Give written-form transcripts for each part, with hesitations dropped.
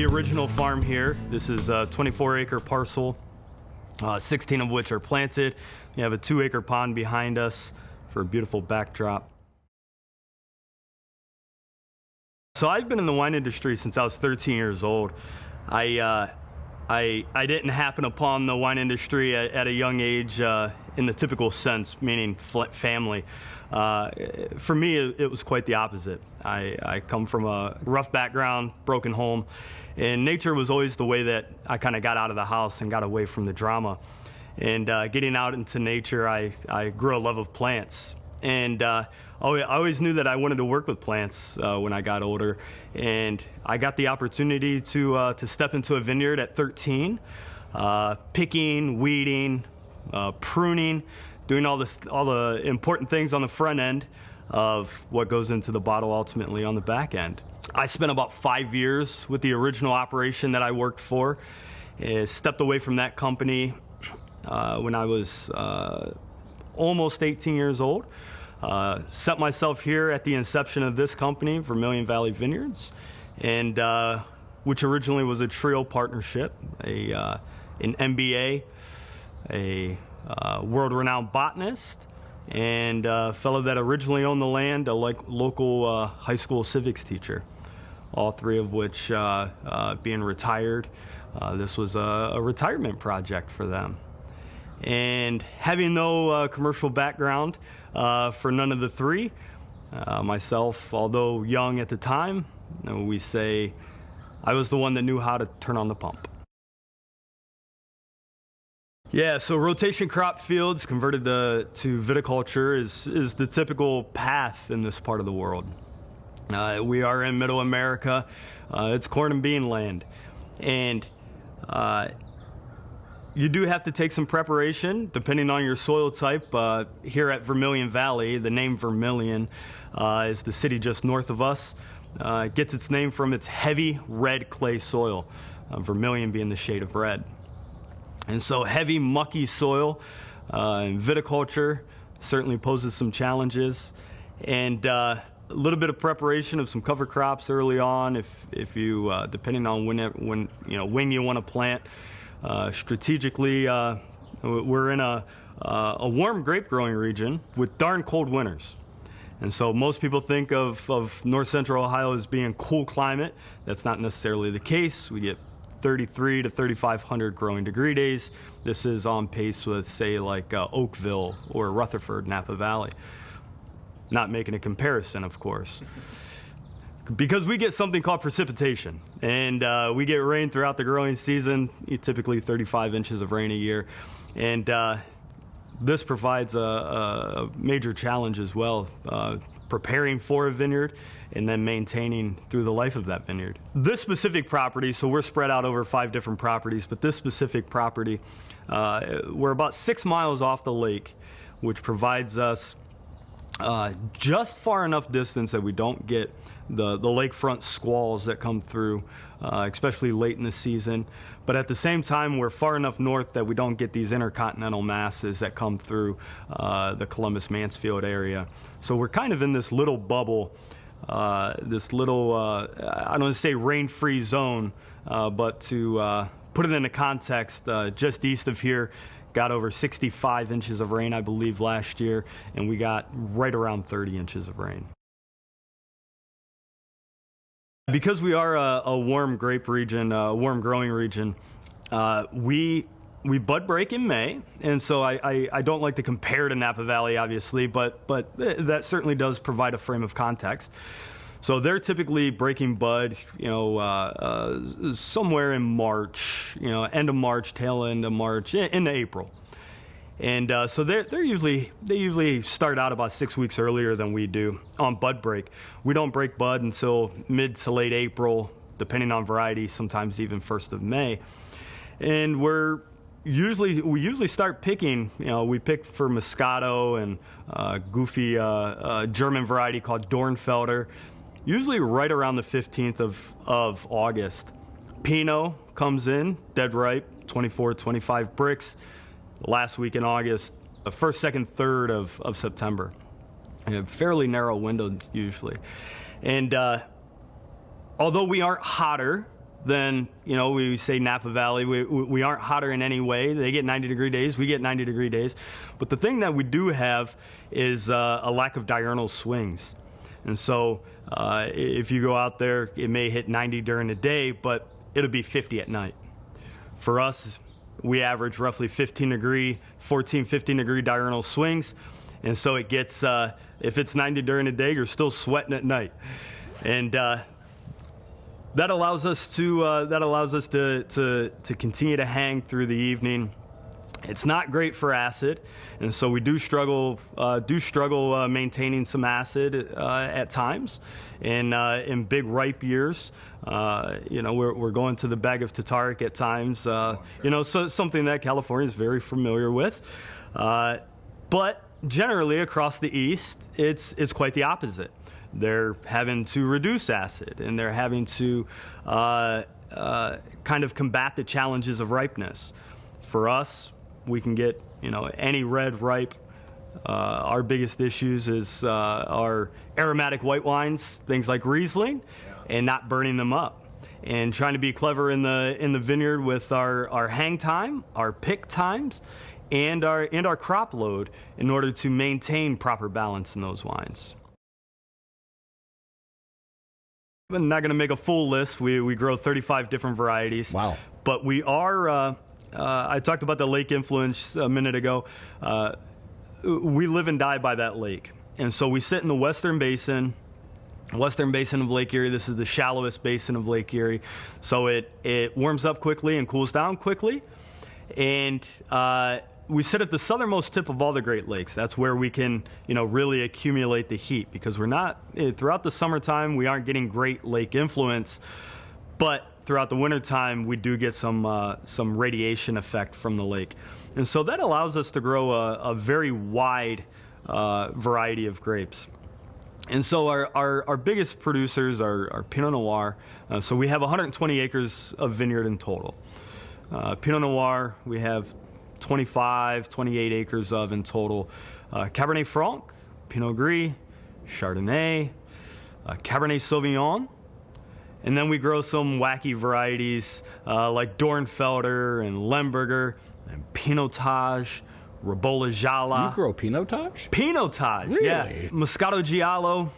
the original farm here. This is a 24-acre parcel, 16 of which are planted. We have a 2-acre pond behind us for a beautiful backdrop. So I've been in the wine industry since I was 13 years old. I didn't happen upon the wine industry at a young age in the typical sense, meaning family. For me, it was quite the opposite. I come from a rough background, broken home, and nature was always the way that I kind of got out of the house and got away from the drama. And getting out into nature, I grew a love of plants. And I always knew that I wanted to work with plants when I got older. And I got the opportunity to step into a vineyard at 13, picking, weeding, pruning, doing all the important things on the front end of what goes into the bottle ultimately on the back end. I spent about 5 years with the original operation that I worked for. Stepped away from that company when I was almost 18 years old. Set myself here at the inception of this company, Vermillion Valley Vineyards, and which originally was a trio partnership, an MBA, a world-renowned botanist, and a fellow that originally owned the land, a local high school civics teacher. All three of which being retired. This was a retirement project for them. And having no commercial background for none of the three, myself, although young at the time, we say I was the one that knew how to turn on the pump. Yeah, so rotation crop fields converted to viticulture is the typical path in this part of the world. We are in Middle America. It's corn and bean land. And you do have to take some preparation depending on your soil type. Here at Vermillion Valley, the name Vermillion is the city just north of us. It gets its name from its heavy red clay soil, vermilion being the shade of red. And so heavy, mucky soil in viticulture certainly poses some challenges. And a little bit of preparation of some cover crops early on, if you depending on when you want to plant. Strategically, we're in a warm grape growing region with darn cold winters. And so most people think of north central Ohio as being cool climate. That's not necessarily the case. We get 33 to 3,500 growing degree days. This is on pace with, say, like Oakville or Rutherford, Napa Valley. Not making a comparison, of course. Because we get something called precipitation, and we get rain throughout the growing season, typically 35 inches of rain a year. And this provides a major challenge as well, preparing for a vineyard and then maintaining through the life of that vineyard. This specific property, so we're spread out over 5 different properties, but this specific property, we're about 6 miles off the lake, which provides us just far enough distance that we don't get the lakefront squalls that come through, especially late in the season. But at the same time, we're far enough north that we don't get these intercontinental masses that come through the Columbus-Mansfield area. So we're kind of in this little bubble, this little, I don't want to say rain-free zone, but to put it into context, just east of here, got over 65 inches of rain, I believe, last year, and we got right around 30 inches of rain. Because we are a warm grape region, a warm growing region, we bud break in May, and so I don't like to compare to Napa Valley, obviously, but that certainly does provide a frame of context. So they're typically breaking bud, somewhere in March, end of March, tail end of March, into April. And so they usually start out about 6 weeks earlier than we do on bud break. We don't break bud until mid to late April, depending on variety, sometimes even 1st of May. And we usually start picking. We pick for Moscato and goofy German variety called Dornfelder, usually right around the 15th of August. Pinot comes in, dead ripe, 24, 25 bricks. Last week in August, the 1st, 2nd, 3rd of September. And a fairly narrow window usually. And although we aren't hotter than, we say Napa Valley. We aren't hotter in any way. They get 90-degree days, we get 90-degree days. But the thing that we do have is a lack of diurnal swings. And so if you go out there, it may hit 90 during the day, but it'll be 50 at night. For us, we average roughly 15, 15-degree diurnal swings. And so it gets, if it's 90 during the day, you're still sweating at night. And that allows us to continue to hang through the evening. It's not great for acid, and so we do struggle maintaining some acid at times. And in big ripe years, we're going to the bag of Tataric at times. So something that California is very familiar with. But generally across the East, it's quite the opposite. They're having to reduce acid, and they're having to kind of combat the challenges of ripeness. For us, we can get any red ripe. Our biggest issues is our aromatic white wines, things like Riesling, and not burning them up. And trying to be clever in the vineyard with our hang time, our pick times, and our crop load in order to maintain proper balance in those wines. I'm not going to make a full list. We grow 35 different varieties. Wow. But we are, I talked about the lake influence a minute ago. We live and die by that lake. And so we sit in the western basin of Lake Erie. This is the shallowest basin of Lake Erie. So it warms up quickly and cools down quickly. And we sit at the southernmost tip of all the Great Lakes. That's where we can, really accumulate the heat, because we're not, throughout the summertime, we aren't getting Great Lake influence, but throughout the wintertime, we do get some radiation effect from the lake. And so that allows us to grow a very wide variety of grapes. And so our biggest producers are Pinot Noir. So we have 120 acres of vineyard in total. Pinot Noir, we have 28 acres of in total. Cabernet Franc, Pinot Gris, Chardonnay, Cabernet Sauvignon, and then we grow some wacky varieties like Dornfelder and Lemberger and Pinotage, Ribolla Gialla. You grow Pinotage? Pinotage, really? Yeah. Moscato Giallo,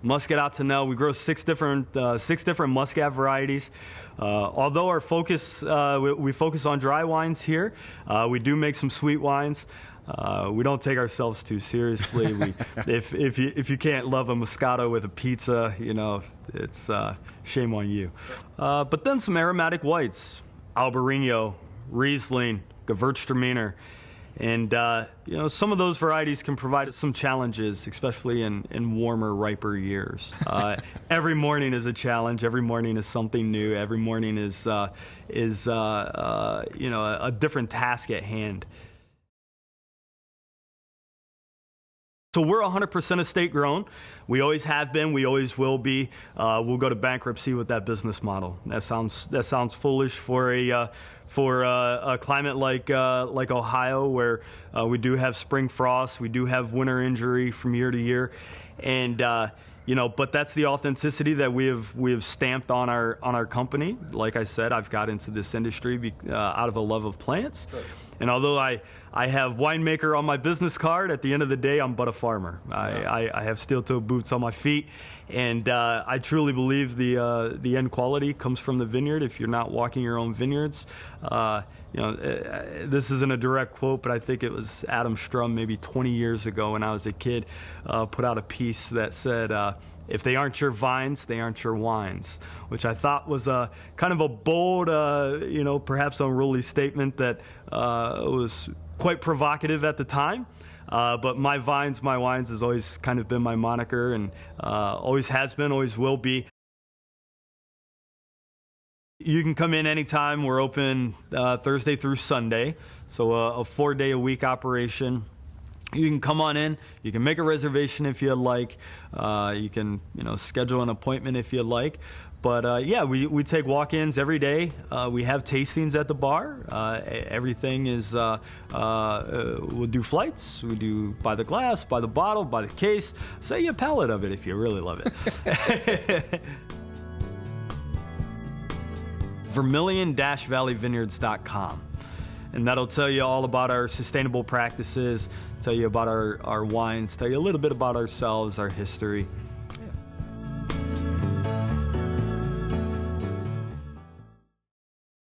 Muscat Attanel. We grow six different Muscat varieties. Although our focus, we focus on dry wines here, we do make some sweet wines. We don't take ourselves too seriously. If you can't love a Moscato with a pizza, it's shame on you. But then some aromatic whites, Albarino, Riesling, Gewürztraminer. And, some of those varieties can provide some challenges, especially in warmer, riper years. Every morning is a challenge. Every morning is something new. Every morning is a different task at hand. So we're 100% estate grown. We always have been. We always will be. We'll go to bankruptcy with that business model. That sounds foolish for a climate like Ohio, where we do have spring frost, we do have winter injury from year to year, and but that's the authenticity that we have stamped on our company. Like I said, I've got into this industry out of a love of plants, and although I have winemaker on my business card, at the end of the day, I'm but a farmer. I have steel-toe boots on my feet, and I truly believe the end quality comes from the vineyard. If you're not walking your own vineyards, this isn't a direct quote, but I think it was Adam Strum maybe 20 years ago when I was a kid, put out a piece that said, if they aren't your vines, they aren't your wines, which I thought was a kind of a bold, perhaps unruly statement that was quite provocative at the time. But my vines, my wines has always kind of been my moniker, and always has been, always will be. You can come in anytime. We're open Thursday through Sunday, so a 4-day-a-week operation. You can come on in. You can make a reservation if you'd like. You can schedule an appointment if you'd like. But we take walk-ins every day. We have tastings at the bar. Everything is, we'll do flights. We do by the glass, by the bottle, by the case. Say a pallet of it if you really love it. vermillion-valleyvineyards.com. And that'll tell you all about our sustainable practices, tell you about our wines, tell you a little bit about ourselves, our history.